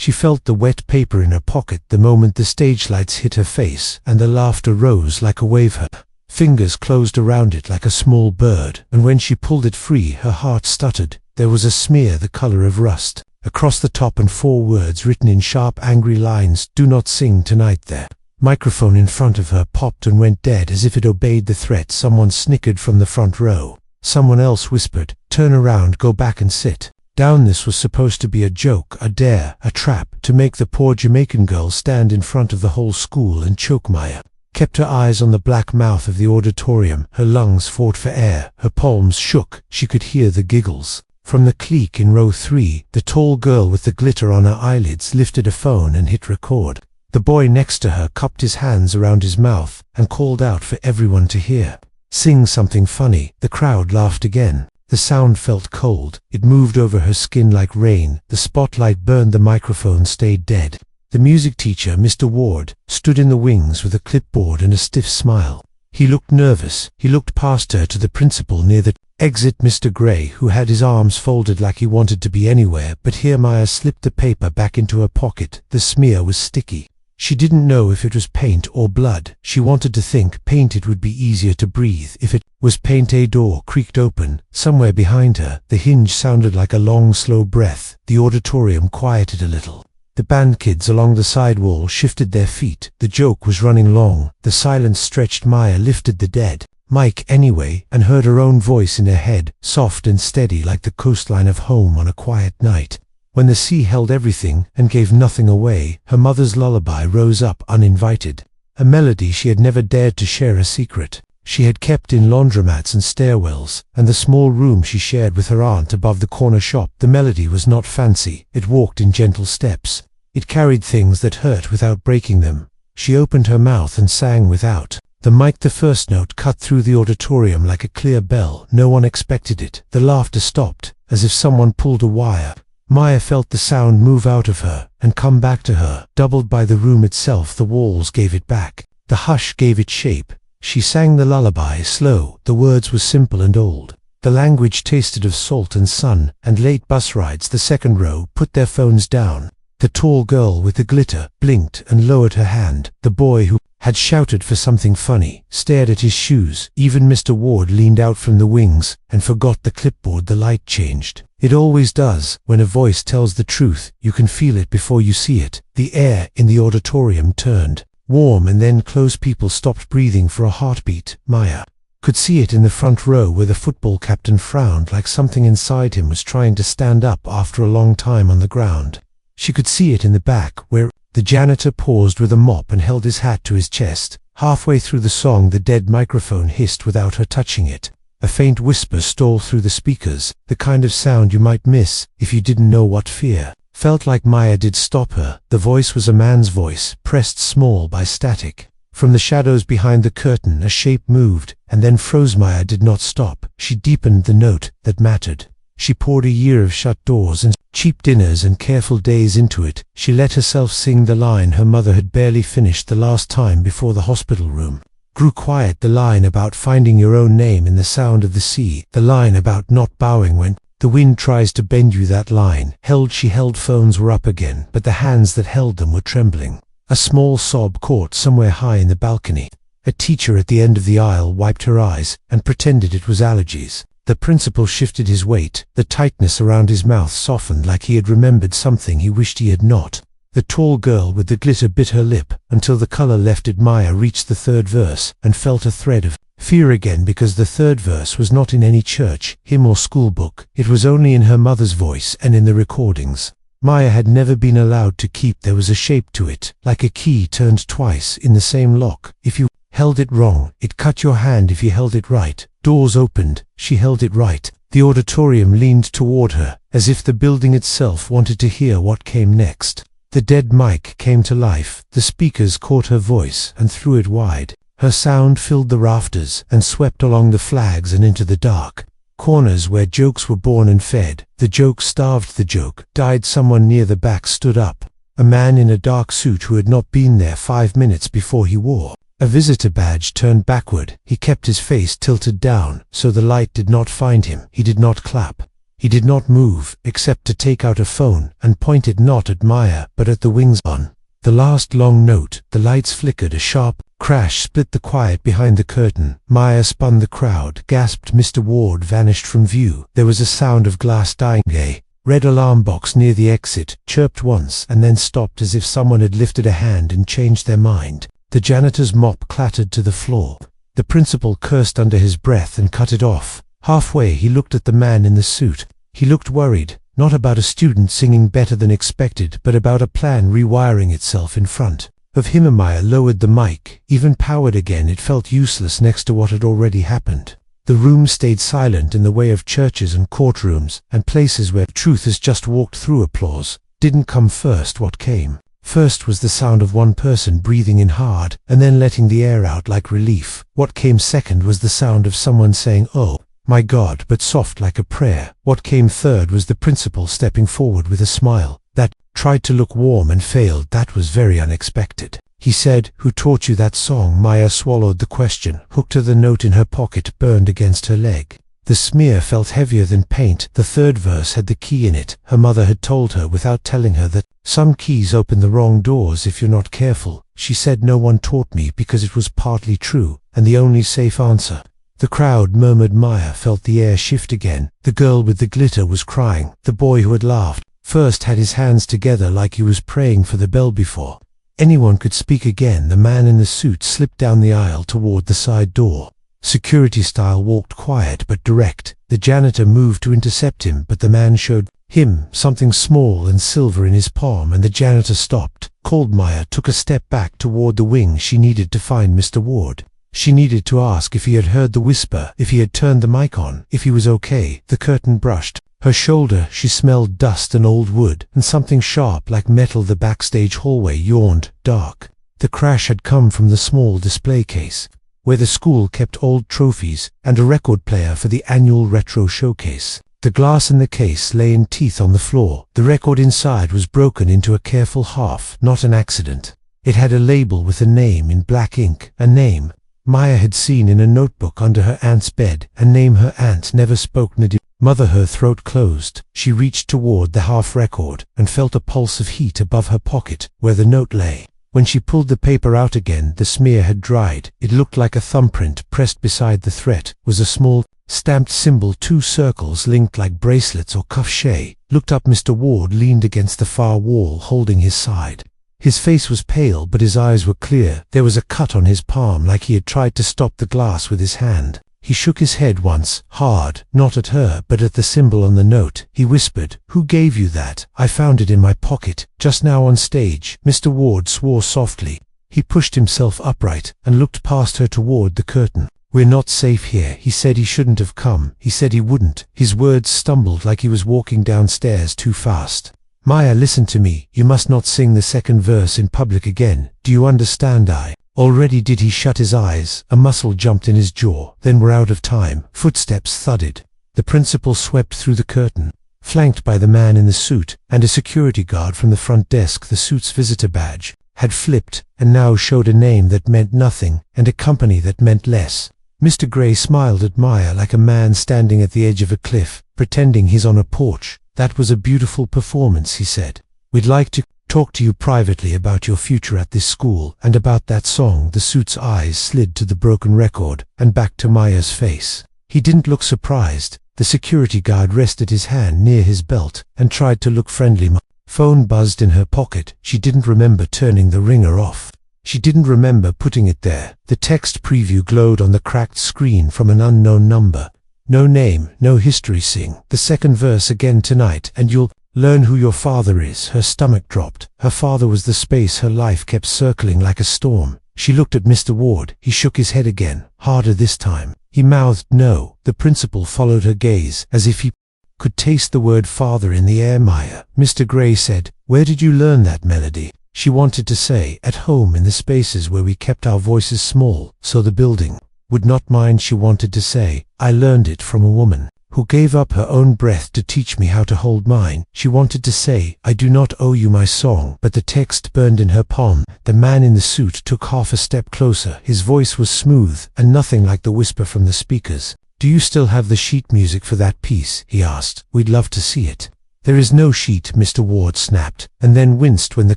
She felt the wet paper in her pocket the moment the stage lights hit her face, and the laughter rose like a wave. Her fingers closed around it like a small bird, and when she pulled it free, her heart stuttered. There was a smear the color of rust across the top and 4 words written in sharp, angry lines: "Do not sing tonight." The microphone in front of her popped and went dead as if it obeyed the threat. Someone snickered from the front row. Someone else whispered, "Turn around, go back and sit down." This was supposed to be a joke, a dare, a trap, to make the poor Jamaican girl stand in front of the whole school and choke. Maya kept her eyes on the black mouth of the auditorium. Her lungs fought for air, her palms shook. She could hear the giggles from the clique in row 3. The tall girl with the glitter on her eyelids lifted a phone and hit record. The boy next to her cupped his hands around his mouth and called out for everyone to hear. "Sing something funny." The crowd laughed again. The sound felt cold. It moved over her skin like rain. The spotlight burned. The microphone stayed dead. The music teacher, Mr. Ward, stood in the wings with a clipboard and a stiff smile. He looked nervous. He looked past her to the principal near the exit, Mr. Gray, who had his arms folded like he wanted to be anywhere but here. Maya slipped the paper back into her pocket. The smear was sticky. She didn't know if it was paint or blood. She wanted to think paint. It would be easier to breathe if it was paint. A door creaked open. Somewhere behind her, the hinge sounded like a long, slow breath. The auditorium quieted a little. The band kids along the side wall shifted their feet. The joke was running long. The silence stretched. Maya lifted the dead mic anyway and heard her own voice in her head, soft and steady like the coastline of home on a quiet night. When the sea held everything and gave nothing away, her mother's lullaby rose up uninvited. A melody she had never dared to share, a secret she had kept in laundromats and stairwells, and the small room she shared with her aunt above the corner shop. The melody was not fancy. It walked in gentle steps. It carried things that hurt without breaking them. She opened her mouth and sang without the mic. The first note cut through the auditorium like a clear bell. No one expected it. The laughter stopped, as if someone pulled a wire. Maya felt the sound move out of her and come back to her, doubled by the room itself. The walls gave it back. The hush gave it shape. She sang the lullaby, slow. The words were simple and old. The language tasted of salt and sun and late bus rides. The second row put their phones down. The tall girl with the glitter blinked and lowered her hand. The boy who had shouted for something funny stared at his shoes. Even Mr. Ward leaned out from the wings and forgot the clipboard. The light changed. It always does. When a voice tells the truth, you can feel it before you see it. The air in the auditorium turned warm and then close. People stopped breathing for a heartbeat. Maya could see it in the front row where the football captain frowned like something inside him was trying to stand up after a long time on the ground. She could see it in the back where the janitor paused with a mop and held his hat to his chest. Halfway through the song, the dead microphone hissed without her touching it. A faint whisper stole through the speakers, the kind of sound you might miss if you didn't know what fear felt like. Maya did stop her. The voice was a man's voice, pressed small by static. From the shadows behind the curtain, a shape moved and then froze. Maya did not stop. She deepened the note that mattered. She poured a year of shut doors and cheap dinners and careful days into it. She let herself sing the line her mother had barely finished the last time before the hospital room grew quiet. The line about finding your own name in the sound of the sea. The line about not bowing when the wind tries to bend you. That line she held. Phones were up again, but the hands that held them were trembling. A small sob caught somewhere high in the balcony. A teacher at the end of the aisle wiped her eyes and pretended it was allergies. The principal shifted his weight. The tightness around his mouth softened like he had remembered something he wished he had not. The tall girl with the glitter bit her lip until the color left it. Maya reached the third verse and felt a thread of fear again, because the third verse was not in any church, hymn or school book. It was only in her mother's voice and in the recordings Maya had never been allowed to keep. There was a shape to it, like a key turned twice in the same lock. If you held it wrong, it cut your hand. If you held it right, doors opened. She held it right. The auditorium leaned toward her, as if the building itself wanted to hear what came next. The dead mic came to life. The speakers caught her voice and threw it wide. Her sound filled the rafters and swept along the flags and into the dark corners where jokes were born and fed. The joke starved. The joke died. Someone near the back stood up. A man in a dark suit who had not been there 5 minutes before. He wore a visitor badge turned backward. He kept his face tilted down so the light did not find him. He did not clap. He did not move, except to take out a phone and point it not at Maya, but at the wings on the last long note. The lights flickered. A sharp crash split the quiet behind the curtain. Maya spun. The crowd gasped. Mr. Ward vanished from view. There was a sound of glass dying. A red alarm box near the exit chirped once and then stopped, as if someone had lifted a hand and changed their mind. The janitor's mop clattered to the floor. The principal cursed under his breath and cut it off. Halfway he looked at the man in the suit. He looked worried, not about a student singing better than expected, but about a plan rewiring itself in front of him. Maya lowered the mic. Even powered again, it felt useless next to what had already happened. The room stayed silent in the way of churches and courtrooms and places where truth has just walked through. Applause didn't come first. What came first was the sound of one person breathing in hard and then letting the air out like relief. What came second was the sound of someone saying, "Oh my God," but soft like a prayer. What came third was the principal stepping forward with a smile that tried to look warm and failed. That was very unexpected. He said, "Who taught you that song?" Maya swallowed the question. Hooked to the note in her pocket burned against her leg. The smear felt heavier than paint. The third verse had the key in it. Her mother had told her without telling her that some keys open the wrong doors if you're not careful. She said, "No one taught me," because it was partly true and the only safe answer. The crowd murmured. Maya felt the air shift again. The girl with the glitter was crying. The boy who had laughed first had his hands together like he was praying for the bell before anyone could speak again. The man in the suit slipped down the aisle toward the side door. Security style walked quiet but direct. The janitor moved to intercept him, but the man showed him something small and silver in his palm, and the janitor stopped. Called. Maya took a step back toward the wing. She needed to find Mr. Ward. She needed to ask if he had heard the whisper, if he had turned the mic on, if he was okay. The curtain brushed her shoulder. She smelled dust and old wood, and something sharp like metal. The backstage hallway yawned, dark. The crash had come from the small display case, where the school kept old trophies and a record player for the annual retro showcase. The glass in the case lay in teeth on the floor. The record inside was broken into a careful half, not an accident. It had a label with a name in black ink, a name Maya had seen in a notebook under her aunt's bed, a name her aunt never spoke. Mother. Her throat closed. She reached toward the half record and felt a pulse of heat above her pocket where the note lay. When she pulled the paper out again, the smear had dried. It looked like a thumbprint. Pressed beside the threat was a small stamped symbol, 2 circles linked like bracelets or cuffs. She looked up. Mr. Ward leaned against the far wall holding his side. His face was pale, but his eyes were clear. There was a cut on his palm like he had tried to stop the glass with his hand. He shook his head once, hard, not at her, but at the symbol on the note. He whispered, "Who gave you that?" "I found it in my pocket, just now on stage." Mr. Ward swore softly. He pushed himself upright and looked past her toward the curtain. "We're not safe here." He said he shouldn't have come. He said he wouldn't. His words stumbled like he was walking downstairs too fast. "Maya, listen to me. You must not sing the second verse in public again. Do you understand?" I already did. He shut his eyes. A muscle jumped in his jaw. Then we're out of time. Footsteps thudded. The principal swept through the curtain, flanked by the man in the suit and a security guard from the front desk. The suit's visitor badge had flipped and now showed a name that meant nothing and a company that meant less. Mr. Gray smiled at Maya like a man standing at the edge of a cliff, pretending he's on a porch. "That was a beautiful performance," he said. "We'd like to talk to you privately about your future at this school and about that song." The suit's eyes slid to the broken record and back to Maya's face. He didn't look surprised. The security guard rested his hand near his belt and tried to look friendly. Phone buzzed in her pocket. She didn't remember turning the ringer off. She didn't remember putting it there. The text preview glowed on the cracked screen from an unknown number. "No name, no history. Sing the second verse again tonight and you'll learn who your father is." Her stomach dropped. Her father was the space her life kept circling like a storm. She looked at Mr. Ward. He shook his head again, harder this time. He mouthed no. The principal followed her gaze, as if he could taste the word father in the air. "Maya," Mr. Gray said, "where did you learn that melody?" She wanted to say, "At home, in the spaces where we kept our voices small, so the building would not mind." She wanted to say, "I learned it from a woman who gave up her own breath to teach me how to hold mine." She wanted to say, "I do not owe you my song," but the text burned in her palm. The man in the suit took half a step closer. His voice was smooth and nothing like the whisper from the speakers. "Do you still have the sheet music for that piece?" he asked. "We'd love to see it." "There is no sheet," Mr. Ward snapped, and then winced when the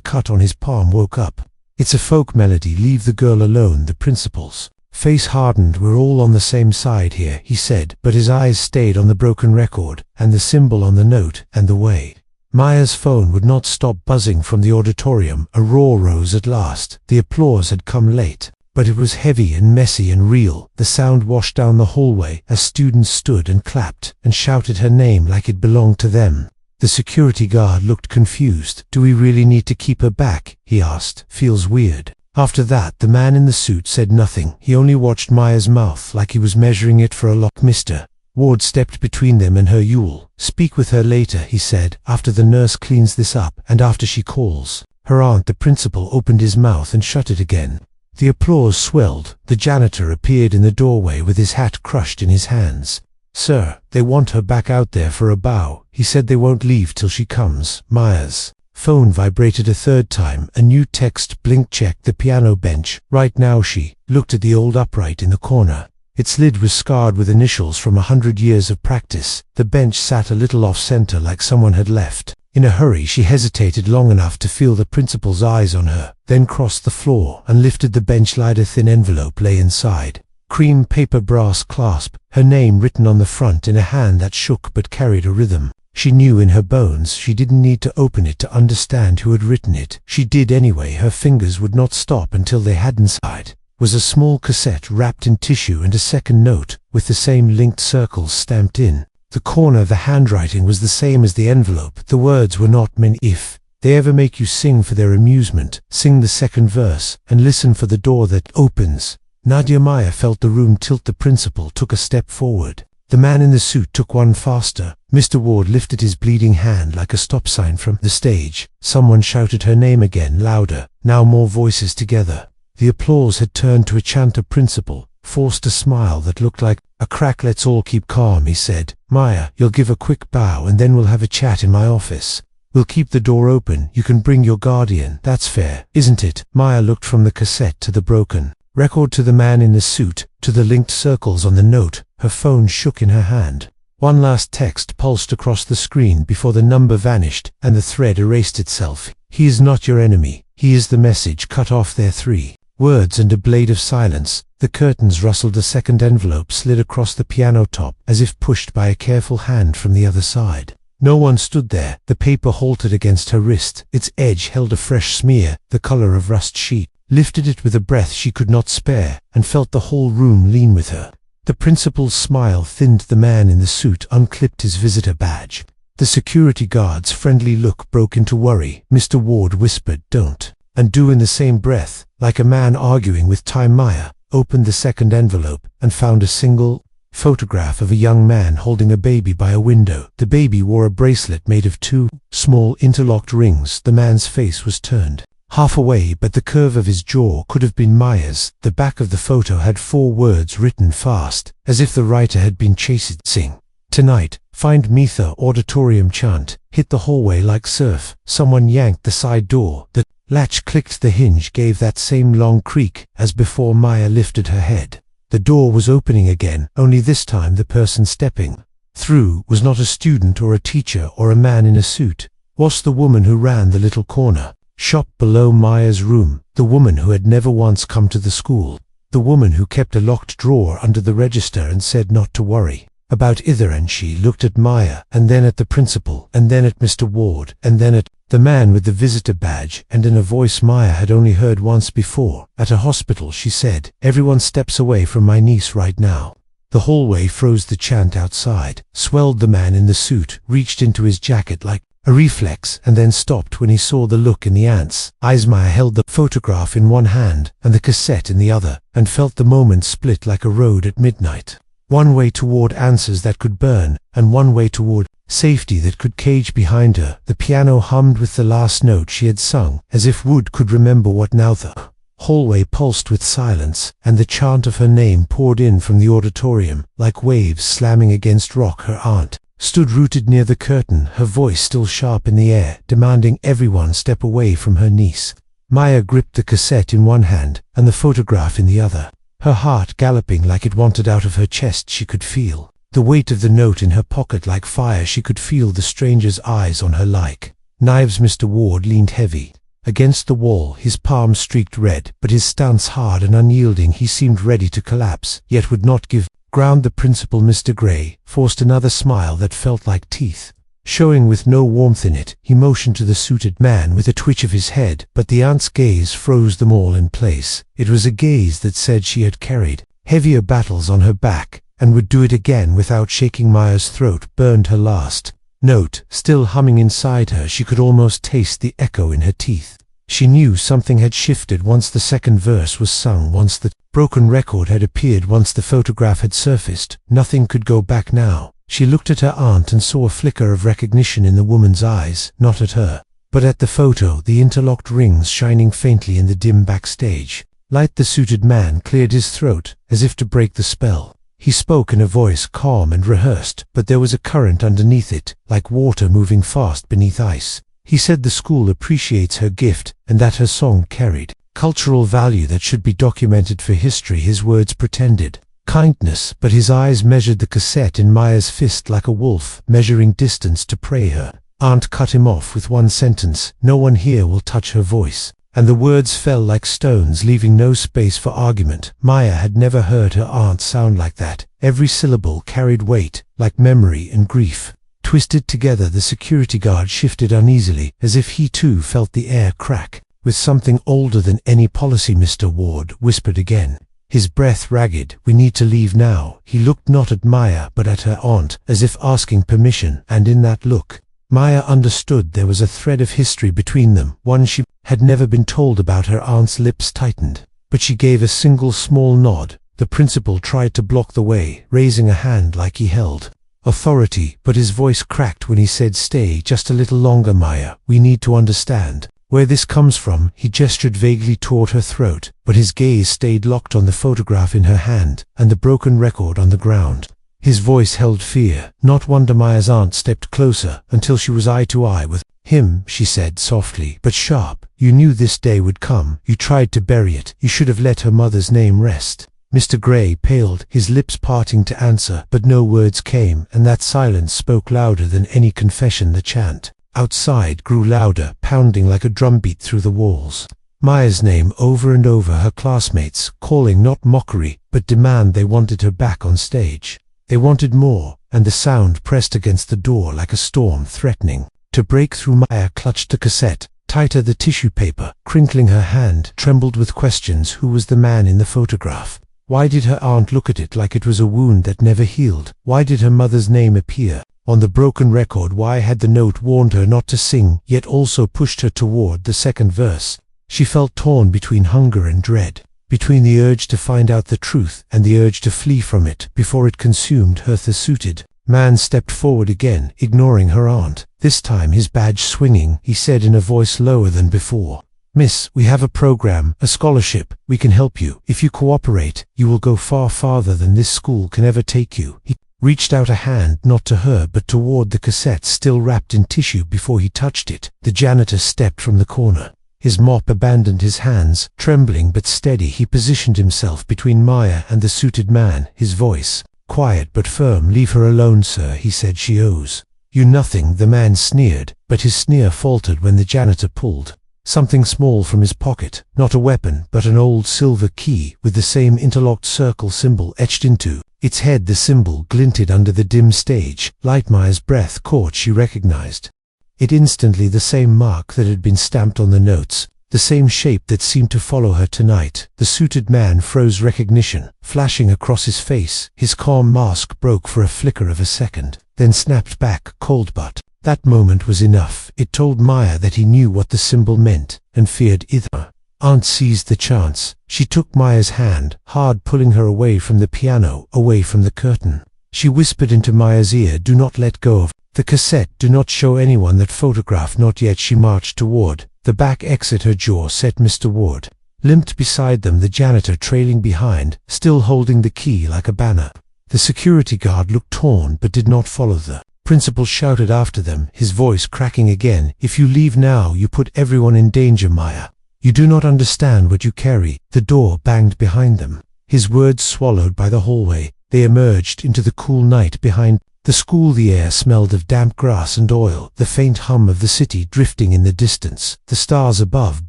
cut on his palm woke up. "It's a folk melody. Leave the girl alone." The principal's face hardened. "We're all on the same side here," he said, but his eyes stayed on the broken record, and the symbol on the note, and the way Maya's phone would not stop buzzing from the auditorium. A roar rose at last. The applause had come late, but it was heavy and messy and real. The sound washed down the hallway as students stood and clapped and shouted her name like it belonged to them. The security guard looked confused. "Do we really need to keep her back?" he asked. "Feels weird." After that, the man in the suit said nothing. He only watched Maya's mouth like he was measuring it for a lock. Mr. Ward stepped between them and her. "You'll speak with her later," he said, "after the nurse cleans this up and after she calls her aunt." The principal opened his mouth and shut it again. The applause swelled. The janitor appeared in the doorway with his hat crushed in his hands. "Sir, they want her back out there for a bow. He said they won't leave till she comes." Maya's phone vibrated a third time. A new text blinked. "Check the piano bench right now." She looked at the old upright in the corner. Its lid was scarred with initials from 100 years of practice. The bench sat a little off-center like someone had left. In a hurry, she hesitated long enough to feel the principal's eyes on her, then crossed the floor and lifted the bench lid. A thin envelope lay inside. Cream paper brass clasp, her name written on the front in a hand that shook but carried a rhythm. She knew in her bones she didn't need to open it to understand who had written it. She did anyway. Her fingers would not stop until they had inside was a small cassette wrapped in tissue and a second note with the same linked circles stamped in. The corner of the handwriting was the same as the envelope. The words were not meant. "If they ever make you sing for their amusement, sing the second verse and listen for the door that opens." Nadia. Maya felt the room tilt. The principal took a step forward. The man in the suit took one faster. Mr. Ward lifted his bleeding hand like a stop sign from the stage. Someone shouted her name again, louder. Now more voices together. The applause had turned to a chant. The principal forced a smile that looked like a crack. "Let's all keep calm," he said. "Maya, you'll give a quick bow and then we'll have a chat in my office. We'll keep the door open. You can bring your guardian. That's fair, isn't it?" Maya looked from the cassette to the broken record, to the man in the suit, to the linked circles on the note. Her phone shook in her hand. One last text pulsed across the screen before the number vanished and the thread erased itself. "He is not your enemy. He is." The message cut off there. 3 words and a blade of silence. The curtains rustled. A second envelope slid across the piano top as if pushed by a careful hand from the other side. No one stood there. The paper halted against her wrist. Its edge held a fresh smear, the color of rust. She lifted it with a breath she could not spare and felt the whole room lean with her. The principal's smile thinned. The man in the suit unclipped his visitor badge. The security guard's friendly look broke into worry. Mr. Ward whispered, "Don't," and "do" in the same breath, like a man arguing with time. Maya opened the second envelope and found a single photograph of a young man holding a baby by a window. The baby wore a bracelet made of 2 small interlocked rings. The man's face was turned half away, but the curve of his jaw could have been Maya's. The back of the photo had 4 words written fast, as if the writer had been chased. "Sing tonight, find Mitha auditorium chant." Hit the hallway like surf. Someone yanked the side door. The latch clicked. The hinge gave that same long creak as before. Maya lifted her head. The door was opening again, only this time the person stepping through was not a student or a teacher or a man in a suit. Was the woman who ran the little corner shop below Maya's room, the woman who had never once come to the school, the woman who kept a locked drawer under the register and said not to worry about either. And she looked at Maya, and then at the principal, and then at Mr. Ward, and then at the man with the visitor badge, and in a voice Maya had only heard once before. "At a hospital," she said, "everyone steps away from my niece right now." The hallway froze. The chant outside swelled. The man in the suit reached into his jacket like a reflex and then stopped when he saw the look in the aunt's eyes. Maya held the photograph in one hand and the cassette in the other, and felt the moment split like a road at midnight. One way toward answers that could burn, and one way toward safety that could cage. Behind her, the piano hummed with the last note she had sung, as if Wood could remember what now. The hallway pulsed with silence, and the chant of her name poured in from the auditorium, like waves slamming against rock. Her aunt stood rooted near the curtain, her voice still sharp in the air, demanding everyone step away from her niece. Maya gripped the cassette in one hand and the photograph in the other. her heart galloping like it wanted out of her chest. She could feel the weight of the note in her pocket like fire. She could feel the stranger's eyes on her like knives. Mr. Ward leaned heavy against the wall, his palms streaked red, but his stance hard and unyielding. He seemed ready to collapse, yet would not give ground. The principal, Mr. Gray, forced another smile that felt like teeth, showing with no warmth in it. He motioned to the suited man with a twitch of his head, but the aunt's gaze froze them all in place. It was a gaze that said she had carried heavier battles on her back, and would do it again without shaking. Maya's throat burned. Her last note still humming inside her. She could almost taste the echo in her teeth. She knew something had shifted once the second verse was sung, once the broken record had appeared, once the photograph had surfaced. Nothing could go back now. She looked at her aunt and saw a flicker of recognition in the woman's eyes, not at her, but at the photo, the interlocked rings shining faintly in the dim backstage light. The suited man cleared his throat, as if to break the spell. He spoke in a voice calm and rehearsed, but there was a current underneath it, like water moving fast beneath ice. He said the school appreciates her gift, and that her song carried cultural value that should be documented for history. His words pretended kindness, but his eyes measured the cassette in Maya's fist like a wolf measuring distance to prey. Her aunt cut him off with one sentence, "No one here will touch her voice." And the words fell like stones, leaving no space for argument. Maya had never heard her aunt sound like that. Every syllable carried weight, like memory and grief twisted together. The security guard shifted uneasily, as if he too felt the air crack with something older than any policy. Mr. Ward whispered again, his breath ragged, "We need to leave now." He looked not at Maya but at her aunt, as if asking permission, and in that look Maya understood there was a thread of history between them, one she had never been told about. Her aunt's lips tightened, but she gave a single small nod. The principal tried to block the way, raising a hand like he held authority, but his voice cracked when he said, "Stay just a little longer, Maya. We need to understand where this comes from." He gestured vaguely toward her throat, but his gaze stayed locked on the photograph in her hand and the broken record on the ground. His voice held fear. Not wonder Maya's aunt stepped closer until she was eye to eye with him. She said softly but sharp, "You knew this day would come. You tried to bury it. You should have let her mother's name rest." Mr. Gray paled, his lips parting to answer, but no words came, and that silence spoke louder than any confession. The chant outside grew louder, pounding like a drumbeat through the walls. Maya's name over and over, her classmates calling not mockery but demand. They wanted her back on stage. They wanted more, and the sound pressed against the door like a storm threatening to break through. Maya clutched the cassette tighter. The tissue paper, crinkling her hand, trembled with questions. Who was the man in the photograph? Why did her aunt look at it like it was a wound that never healed? Why did her mother's name appear on the broken record? Why had the note warned her not to sing, yet also pushed her toward the second verse? She felt torn between hunger and dread, between the urge to find out the truth and the urge to flee from it before it consumed her. The suited man stepped forward again, ignoring her aunt, this time his badge swinging. He said in a voice lower than before, "Miss, we have a program, a scholarship. We can help you. If you cooperate, you will go far farther than this school can ever take you." He reached out a hand, not to her but toward the cassette still wrapped in tissue. Before he touched it, the janitor stepped from the corner. His mop abandoned his hands, trembling but steady. He positioned himself between Maya and the suited man, his voice quiet but firm. "Leave her alone, sir," he said. "She owes you nothing." The man sneered, but his sneer faltered when the janitor pulled something small from his pocket, not a weapon but an old silver key with the same interlocked circle symbol etched into its head. The symbol glinted under the dim stage light. Maya's breath caught. She recognized it instantly, the same mark that had been stamped on the notes, the same shape that seemed to follow her tonight. The suited man froze, recognition flashing across his face. His calm mask broke for a flicker of a second, then snapped back, cold. But that moment was enough. It told Maya that he knew what the symbol meant and feared either. Aunt seized the chance. She took Maya's hand, hard, pulling her away from the piano, away from the curtain. She whispered into Maya's ear, "Do not let go of the cassette. Do not show anyone that photograph. Not yet." She marched toward the back exit, her jaw set. Mr. Ward limped beside them, the janitor trailing behind, still holding the key like a banner. The security guard looked torn but did not follow. The principal shouted after them, his voice cracking again, "If you leave now, you put everyone in danger, Maya. You do not understand what you carry." The door banged behind them. his words swallowed by the hallway. They emerged into the cool night behind the school. The air smelled of damp grass and oil, the faint hum of the city drifting in the distance, the stars above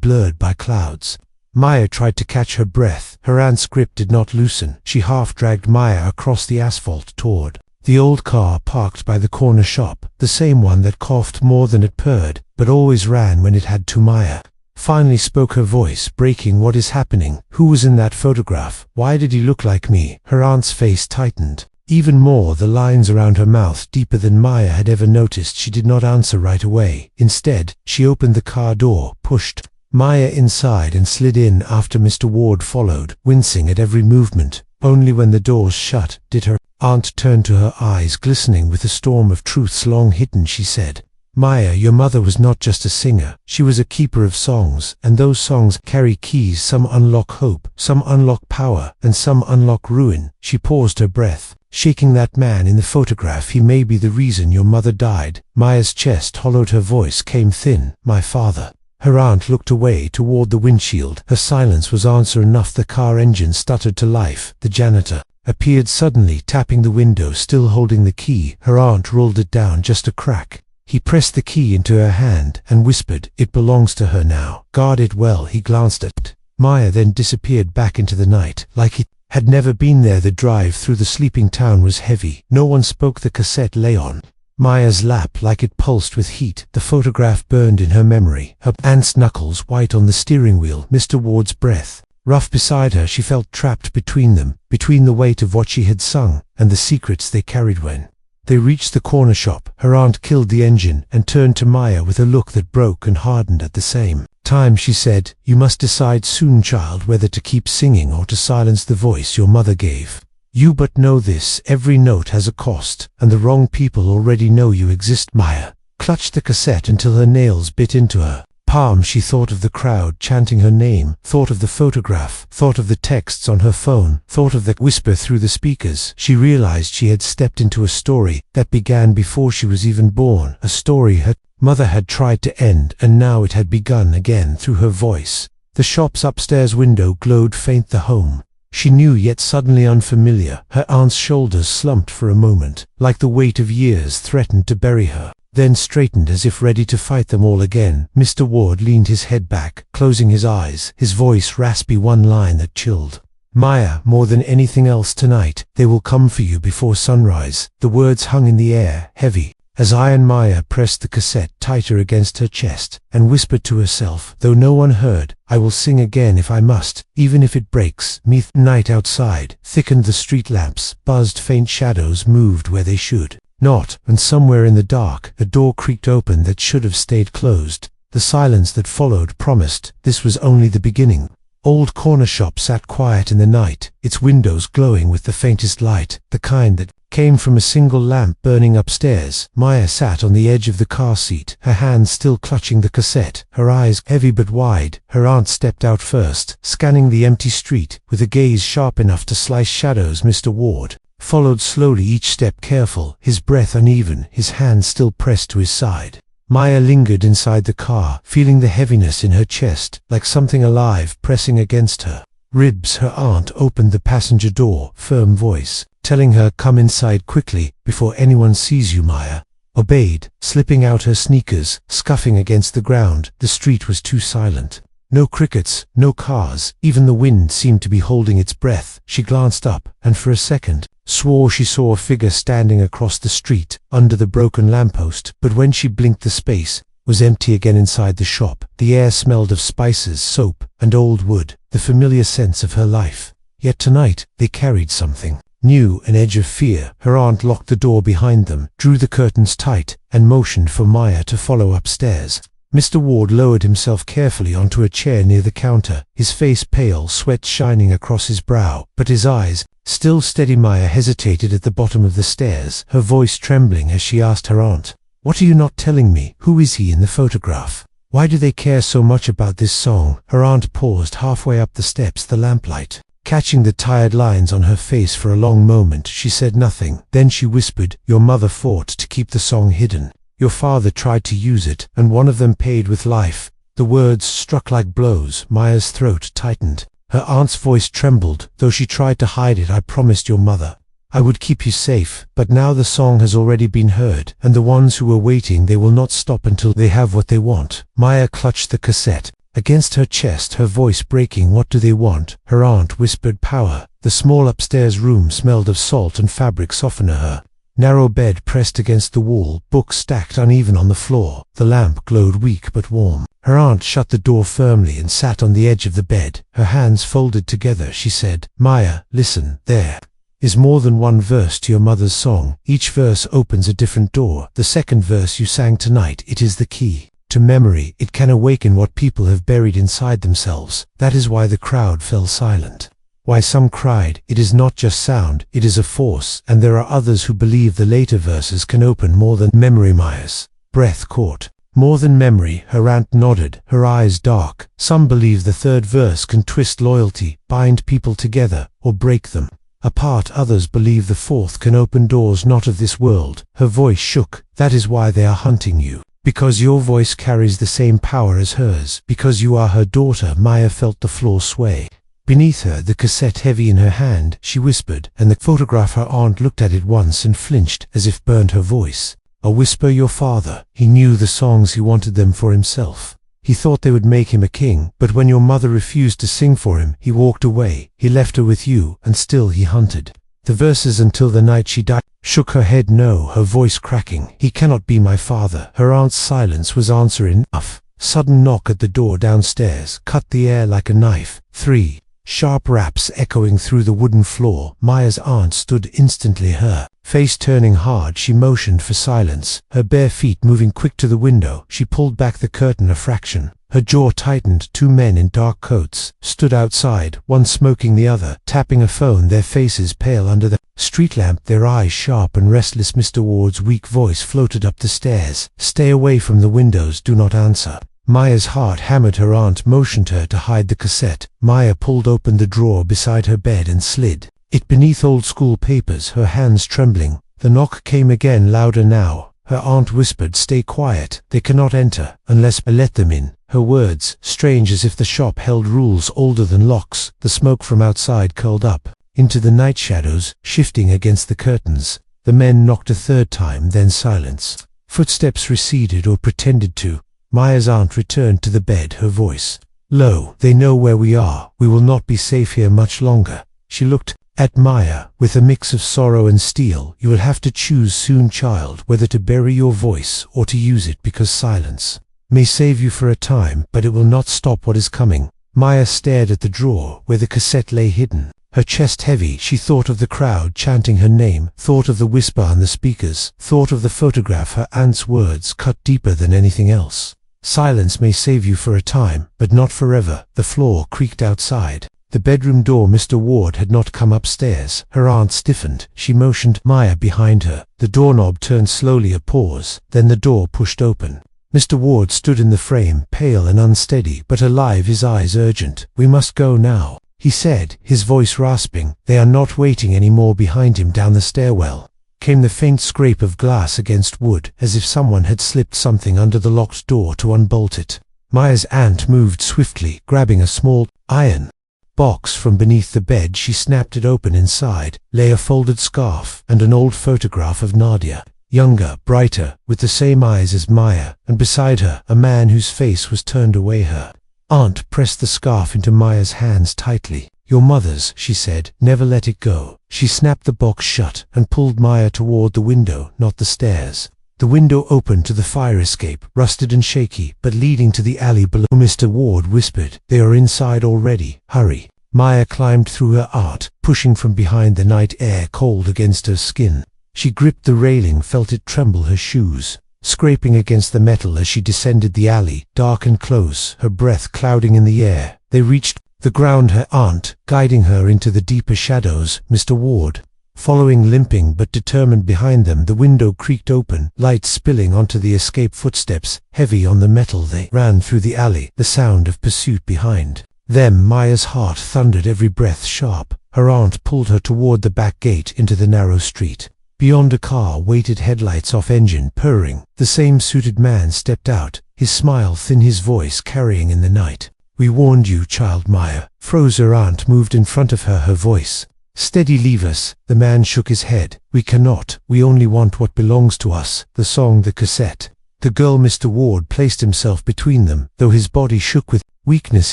blurred by clouds. Maya tried to catch her breath. Her aunt's grip did not loosen. She half-dragged Maya across the asphalt toward the old car parked by the corner shop, the same one that coughed more than it purred, but always ran when it had to. Maya finally spoke, her voice breaking. "What is happening? Who was in that photograph? Why did he look like me?" Her aunt's face tightened even more, the lines around her mouth deeper than Maya had ever noticed. She did not answer right away. Instead, she opened the car door, pushed Maya inside and slid in after Mr. Ward followed, wincing at every movement. Only when the doors shut did her aunt turn to her, eyes glistening with the storm of truths long hidden. She said, "Maya, your mother was not just a singer. She was a keeper of songs, and those songs carry keys. Some unlock hope, some unlock power, and some unlock ruin." She paused, her breath shaking. "That man in the photograph, he may be the reason your mother died." Maya's chest hollowed, her voice came thin. "My father." Her aunt looked away toward the windshield. Her silence was answer enough. The car engine stuttered to life. The janitor appeared suddenly, tapping the window, still holding the key. Her aunt rolled it down just a crack. He pressed the key into her hand and whispered, "It belongs to her now. Guard it well." He glanced at Maya, then disappeared back into the night, like he had never been there. The drive through the sleeping town was heavy. No one spoke. The cassette lay on Maya's lap like it pulsed with heat. The photograph burned in her memory, her aunt's knuckles white on the steering wheel, Mr. Ward's breath rough beside her. She felt trapped between them, between the weight of what she had sung and the secrets they carried. When they reached the corner shop, her aunt killed the engine and turned to Maya with a look that broke and hardened at the same time. She said, "You must decide soon, child, whether to keep singing or to silence the voice your mother gave you. But know this, every note has a cost, and the wrong people already know you exist." Maya clutched the cassette until her nails bit into her palm. She thought of the crowd chanting her name, thought of the photograph, thought of the texts on her phone, thought of the whisper through the speakers. She realized she had stepped into a story that began before she was even born, a story her mother had tried to end, and now it had begun again through her voice. The shop's upstairs window glowed faint, the home she knew, yet suddenly unfamiliar. Her aunt's shoulders slumped for a moment, like the weight of years threatened to bury her, then straightened as if ready to fight them all again. Mr. Ward leaned his head back, closing his eyes, his voice raspy, one line that chilled Maya more than anything else. "Tonight, they will come for you before sunrise." The words hung in the air, heavy as iron. Maya pressed the cassette tighter against her chest and whispered to herself, though no one heard, "I will sing again if I must, even if it breaks me." Night outside thickened. The street lamps buzzed. Faint shadows moved where they should not, and somewhere in the dark a door creaked open that should have stayed closed. The silence that followed promised this was only the beginning. Old corner shop sat quiet in the night, its windows glowing with the faintest light, the kind that came from a single lamp burning upstairs. Maya sat on the edge of the car seat, her hands still clutching the cassette, her eyes heavy but wide. Her aunt stepped out first, scanning the empty street with a gaze sharp enough to slice shadows. Mr. Ward followed slowly, each step careful, his breath uneven, his hand still pressed to his side. Maya lingered inside the car, feeling the heaviness in her chest, like something alive pressing against her ribs. Her aunt opened the passenger door, firm voice telling her, "Come inside quickly, before anyone sees you." Maya obeyed, slipping out, her sneakers scuffing against the ground. The street was too silent. No crickets, no cars, even the wind seemed to be holding its breath. She glanced up, and for a second swore she saw a figure standing across the street, under the broken lamppost. But when she blinked, the space was empty again. Inside the shop, the air smelled of spices, soap, and old wood, the familiar scents of her life. Yet tonight, they carried something new, an edge of fear. Her aunt locked the door behind them, drew the curtains tight, and motioned for Maya to follow upstairs. Mr. Ward lowered himself carefully onto a chair near the counter, his face pale, sweat shining across his brow, but his eyes still steady. Maya hesitated at the bottom of the stairs, her voice trembling as she asked her aunt, "What are you not telling me? Who is he in the photograph? Why do they care so much about this song?" Her aunt paused halfway up the steps, the lamplight catching the tired lines on her face. For a long moment she said nothing. Then she whispered, "Your mother fought to keep the song hidden. Your father tried to use it, and one of them paid with life." The words struck like blows. Maya's throat tightened. Her aunt's voice trembled, though she tried to hide it. "I promised your mother I would keep you safe, but now the song has already been heard, and the ones who are waiting, they will not stop until they have what they want." Maya clutched the cassette against her chest, her voice breaking. "What do they want?" Her aunt whispered, "Power." The small upstairs room smelled of salt and fabric softener. Her narrow bed pressed against the wall, books stacked uneven on the floor. The lamp glowed weak but warm. Her aunt shut the door firmly and sat on the edge of the bed, her hands folded together. She said, "Maya, listen, there is more than one verse to your mother's song. Each verse opens a different door. The second verse you sang tonight, it is the key to memory. It can awaken what people have buried inside themselves." That is why the crowd fell silent. Why some cried. It is not just sound, it is a force, and there are others who believe the later verses can open more than memory. Maya's breath caught. More than memory, her aunt nodded, her eyes dark. Some believe the third verse can twist loyalty, bind people together, or break them apart. Others believe the fourth can open doors not of this world. Her voice shook. "That is why they are hunting you. Because your voice carries the same power as hers. Because you are her daughter." Maya felt the floor sway beneath her, the cassette heavy in her hand. She whispered, and the photograph. Her aunt looked at it once and flinched, as if burned her voice. A whisper. "Your father. He knew the songs, he wanted them for himself. He thought they would make him a king, but when your mother refused to sing for him, he walked away. He left her with you, and still he hunted the verses until the night she died." Shook her head no, her voice cracking. "He cannot be my father." Her aunt's silence was answer enough. Sudden knock at the door downstairs cut the air like a knife. 3 sharp raps echoing through the wooden floor. Maya's aunt stood instantly, her face turning hard. She motioned for silence, her bare feet moving quick to the window. She pulled back the curtain a fraction. Her jaw tightened. 2 men in dark coats stood outside, one smoking, the other tapping a phone, their faces pale under the street lamp, their eyes sharp and restless. Mr. Ward's weak voice floated up the stairs. "Stay away from the windows, do not answer." Maya's heart hammered. Her aunt motioned her to hide the cassette. Maya pulled open the drawer beside her bed and slid it beneath old school papers, her hands trembling. The knock came again, louder now. Her aunt whispered, "Stay quiet. They cannot enter unless I let them in." Her words, strange as if the shop held rules older than locks. The smoke from outside curled up into the night shadows, shifting against the curtains. The men knocked a third time, then silence. Footsteps receded or pretended to. Maya's aunt returned to the bed, her voice low. "They know where we are. We will not be safe here much longer." She looked at Maya with a mix of sorrow and steel. "You will have to choose soon, child, whether to bury your voice or to use it, because silence may save you for a time, but it will not stop what is coming." Maya stared at the drawer where the cassette lay hidden, her chest heavy. She thought of the crowd chanting her name, thought of the whisper on the speakers, thought of the photograph. Her aunt's words cut deeper than anything else. "Silence may save you for a time, but not forever." The floor creaked outside the bedroom door. Mr. Ward had not come upstairs. Her aunt stiffened. She motioned Maya behind her. The doorknob turned slowly. A pause, then the door pushed open. Mr. Ward stood in the frame, pale and unsteady, but alive, his eyes urgent. "We must go now," he said, his voice rasping. "They are not waiting any more." Behind him, down the stairwell, came the faint scrape of glass against wood, as if someone had slipped something under the locked door to unbolt it. Maya's aunt moved swiftly, grabbing a small iron box from beneath the bed. She snapped it open. Inside lay a folded scarf and an old photograph of Nadia, younger, brighter, with the same eyes as Maya, and beside her, a man whose face was turned away. Her aunt pressed the scarf into Maya's hands tightly. "Your mother's," she said. "Never let it go." She snapped the box shut and pulled Maya toward the window, not the stairs. The window opened to the fire escape, rusted and shaky, but leading to the alley below. Mr. Ward whispered, "They are inside already. Hurry." Maya climbed through her aunt, pushing from behind, the night air cold against her skin. She gripped the railing, felt it tremble, her shoes scraping against the metal as she descended the alley, dark and close, her breath clouding in the air. They reached the ground, her aunt guiding her into the deeper shadows, Mr. Ward following, limping but determined behind them. The window creaked open, light spilling onto the escape, footsteps heavy on the metal. They ran through the alley, the sound of pursuit behind them. Maya's heart thundered, every breath sharp. Her aunt pulled her toward the back gate into the narrow street. Beyond, a car waited, headlights off, engine purring. The same suited man stepped out, his smile thin, his voice carrying in the night. "We warned you, child." Maya froze. Her aunt moved in front of her, her voice steady. "Leave us." The man shook his head. "We cannot. We only want what belongs to us, the song, the cassette." The girl, Mr. Ward, placed himself between them, though his body shook with weakness,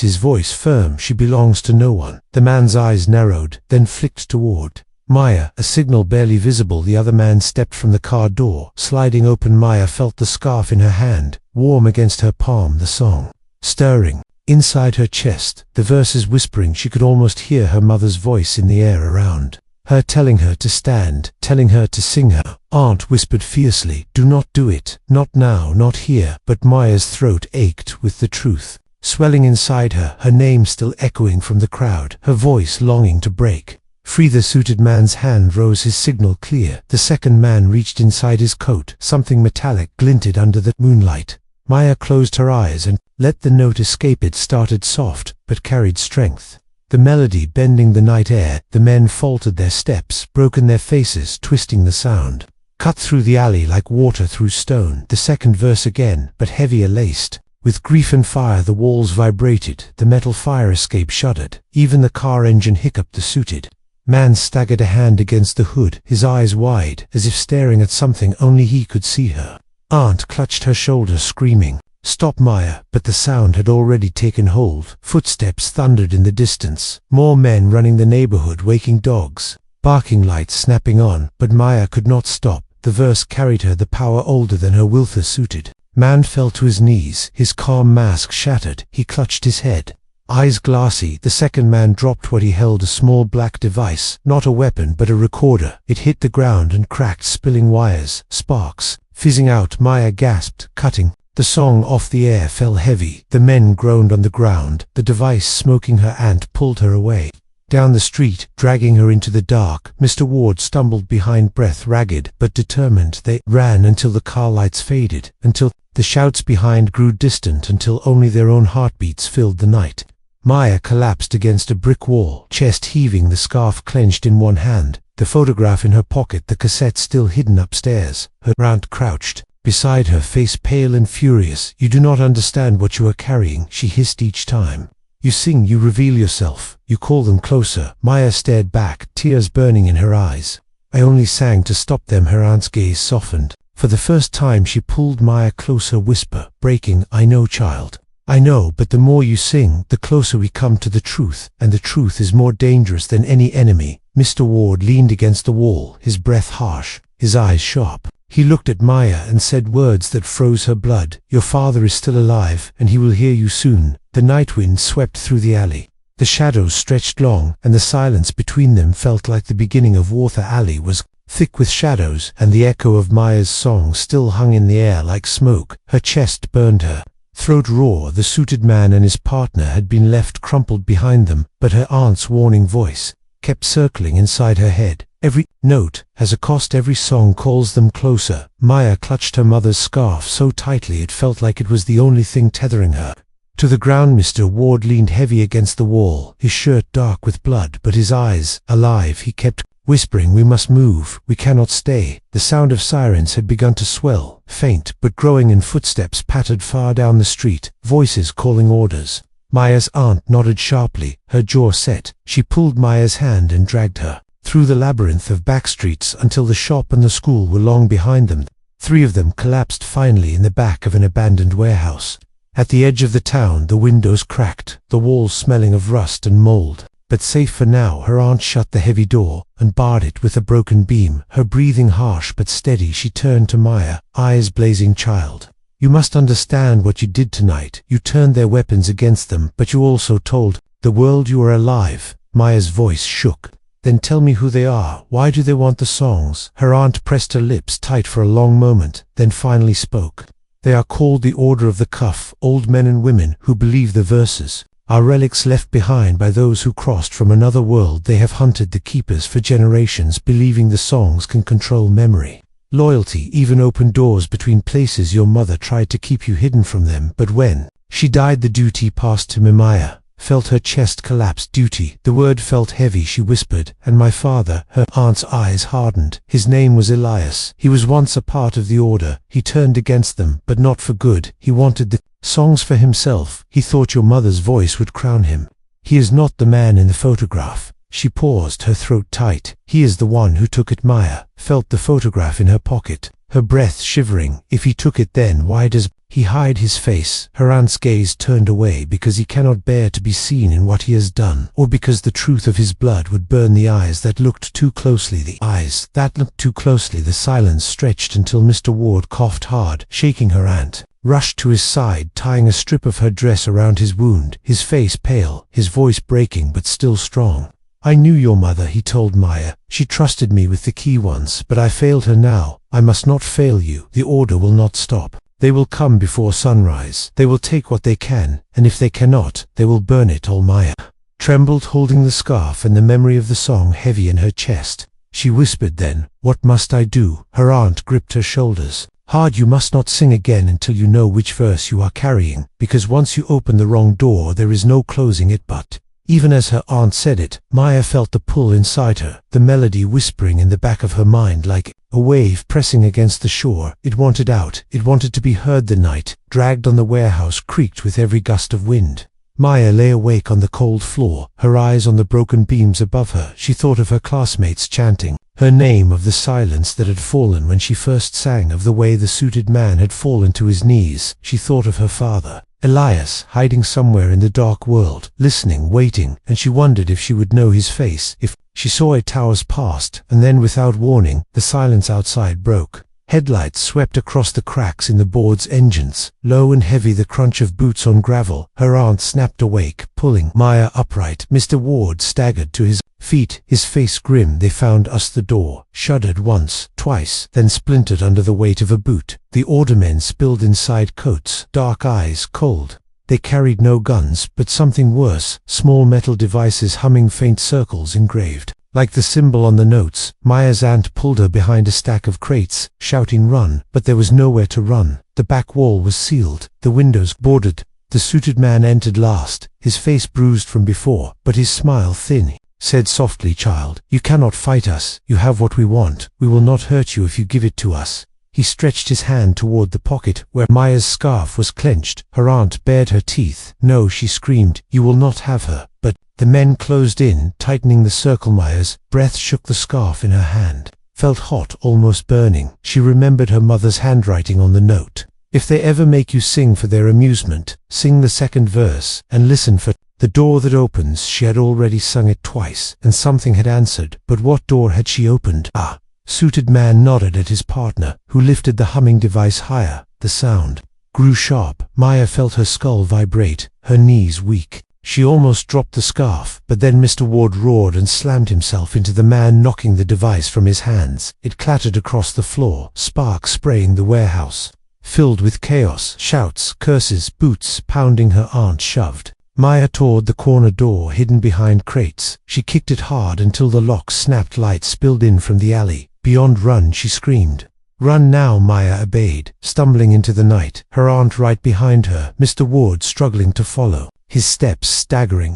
his voice firm. "She belongs to no one." The man's eyes narrowed, then flicked toward Maya, a signal barely visible. The other man stepped from the car door, sliding open. Maya felt the scarf in her hand, warm against her palm, the song stirring inside her chest, the verses whispering. She could almost hear her mother's voice in the air around her, telling her to stand, telling her to sing. Her aunt whispered fiercely, "Do not do it, not now, not here." But Maya's throat ached with the truth swelling inside her, her name still echoing from the crowd, her voice longing to break free. The suited man's hand rose, his signal clear. The second man reached inside his coat. Something metallic glinted under the moonlight. Maya closed her eyes and let the note escape. It started soft, but carried strength. The melody bending the night air. The men faltered their steps, broken their faces, twisting the sound cut through the alley like water through stone. The second verse again, but heavier, laced with grief and fire. The walls vibrated, the metal fire escape shuddered, even the car engine hiccuped. The suited man staggered, a hand against the hood, his eyes wide, as if staring at something only he could see. Her aunt clutched her shoulder, screaming, "Stop, Maya!" But the sound had already taken hold. Footsteps thundered in the distance, more men running the neighborhood, waking dogs, barking, lights snapping on. But Maya could not stop. The verse carried her, the power older than her will. The suited man fell to his knees, his calm mask shattered. He clutched his head, eyes glassy. The second man dropped what he held, a small black device, not a weapon but a recorder. It hit the ground and cracked, spilling wires, sparks fizzing out. Maya gasped, cutting the song off. The air fell heavy. The men groaned on the ground, the device smoking. Her aunt pulled her away down the street, dragging her into the dark. Mr. Ward stumbled behind, breath ragged but determined. They ran until the car lights faded, until the shouts behind grew distant, until only their own heartbeats filled the night. Maya collapsed against a brick wall, chest heaving, the scarf clenched in one hand, the photograph in her pocket, the cassette still hidden upstairs. Her aunt crouched beside her, face pale and furious. "You do not understand what you are carrying," she hissed each time. "You sing, you reveal yourself, you call them closer." Maya stared back, tears burning in her eyes. "I only sang to stop them." Her aunt's gaze softened. For the first time she pulled Maya closer, whisper breaking, "I know, child. I know, but the more you sing, the closer we come to the truth, and the truth is more dangerous than any enemy." Mr. Ward leaned against the wall, his breath harsh, his eyes sharp. He looked at Maya and said words that froze her blood. "Your father is still alive, and he will hear you soon." The night wind swept through the alley. The shadows stretched long, and the silence between them felt like the beginning of war. The alley was thick with shadows, and the echo of Maya's song still hung in the air like smoke. Her chest burned, her throat raw. The suited man and his partner had been left crumpled behind them, but her aunt's warning voice kept circling inside her head. "Every note has a cost, every song calls them closer." Maya clutched her mother's scarf so tightly it felt like it was the only thing tethering her to the ground. Mr. Ward leaned heavy against the wall, his shirt dark with blood, but his eyes alive. He kept whispering, "We must move, we cannot stay." The sound of sirens had begun to swell, faint but growing, and footsteps pattered far down the street, voices calling orders. Maya's aunt nodded sharply, her jaw set. She pulled Maya's hand and dragged her through the labyrinth of back streets until the shop and the school were long behind them. Three of them collapsed finally in the back of an abandoned warehouse. At the edge of the town, the windows cracked, the walls smelling of rust and mold. But safe for now, her aunt shut the heavy door and barred it with a broken beam. Her breathing harsh but steady, she turned to Maya, eyes blazing. "Child, you must understand what you did tonight. You turned their weapons against them, but you also told the world you are alive." Maya's voice shook. "Then tell me who they are. Why do they want the songs?" Her aunt pressed her lips tight for a long moment, then finally spoke. "They are called the Order of the Cuff, old men and women who believe the verses are relics left behind by those who crossed from another world. They have hunted the keepers for generations, believing the songs can control memory, loyalty, even open doors between places your mother tried to keep you hidden from them. But when she died, the duty passed to me." Maya felt her chest collapse. "Duty." The word felt heavy. She whispered, "And my father?" Her aunt's eyes hardened. "His name was Elias. He was once a part of the order. He turned against them, but not for good. He wanted the songs for himself. He thought your mother's voice would crown him. He is not the man in the photograph. She paused, her throat tight. He is the one who took it. Maya felt the photograph in her pocket, her breath shivering. If he took it, then why does he hide his face? Her aunt's gaze turned away because he cannot bear to be seen in what he has done, or because the truth of his blood would burn the eyes that looked too closely. The eyes that looked too closely. The silence stretched until Mr. Ward coughed hard, shaking her aunt. Rushed to his side, tying a strip of her dress around his wound, his face pale, his voice breaking but still strong. I knew your mother, he told Maya. She trusted me with the key once, but I failed her now. I must not fail you. The order will not stop. They will come before sunrise. They will take what they can, and if they cannot, they will burn it all. Maya trembled, holding the scarf and the memory of the song heavy in her chest. She whispered then, "What must I do?" Her aunt gripped her shoulders hard. "You must not sing again until you know which verse you are carrying, because once you open the wrong door, there is no closing it." But even as her aunt said it, Maya felt the pull inside her, the melody whispering in the back of her mind like a wave pressing against the shore. It wanted out, it wanted to be heard. The night, dragged on the warehouse, creaked with every gust of wind. Maya lay awake on the cold floor, her eyes on the broken beams above her. She thought of her classmates chanting her name, of the silence that had fallen when she first sang, of the way the suited man had fallen to his knees. She thought of her father, Elias, hiding somewhere in the dark world, listening, waiting, and she wondered if she would know his face. If she saw 8 hours passed, and then without warning, the silence outside broke. Headlights swept across the cracks in the board's engines, low and heavy, the crunch of boots on gravel. Her aunt snapped awake, pulling Maya upright. Mr. Ward staggered to his feet, his face grim. "They found us." The door shuddered once, twice, then splintered under the weight of a boot. The ordermen spilled inside, coats, dark eyes, cold. They carried no guns, but something worse, small metal devices humming, faint circles engraved like the symbol on the notes. Maya's aunt pulled her behind a stack of crates, shouting, "Run!" But there was nowhere to run. The back wall was sealed, the windows boarded. The suited man entered last, his face bruised from before, but his smile thin. He said softly, "Child, you cannot fight us. You have what we want. We will not hurt you if you give it to us." He stretched his hand toward the pocket where Maya's scarf was clenched. Her aunt bared her teeth. "No," she screamed, "you will not have her." But the men closed in, tightening the circle. Maya's breath shook. The scarf in her hand felt hot, almost burning. She remembered her mother's handwriting on the note. "If they ever make you sing for their amusement, sing the second verse, and listen for the door that opens." She had already sung it twice, and something had answered. But what door had she opened? "Ah!" Suited man nodded at his partner, who lifted the humming device higher. The sound grew sharp. Maya felt her skull vibrate, her knees weak. She almost dropped the scarf, but then Mr. Ward roared and slammed himself into the man, knocking the device from his hands. It clattered across the floor, sparks spraying the warehouse, filled with chaos, shouts, curses, boots pounding. Her aunt shoved Maya toward the corner door hidden behind crates. She kicked it hard until the lock snapped. Light spilled in from the alley. "Beyond!" "Run!" she screamed. "Run now!" Maya obeyed, stumbling into the night, her aunt right behind her, Mr. Ward struggling to follow, his steps staggering.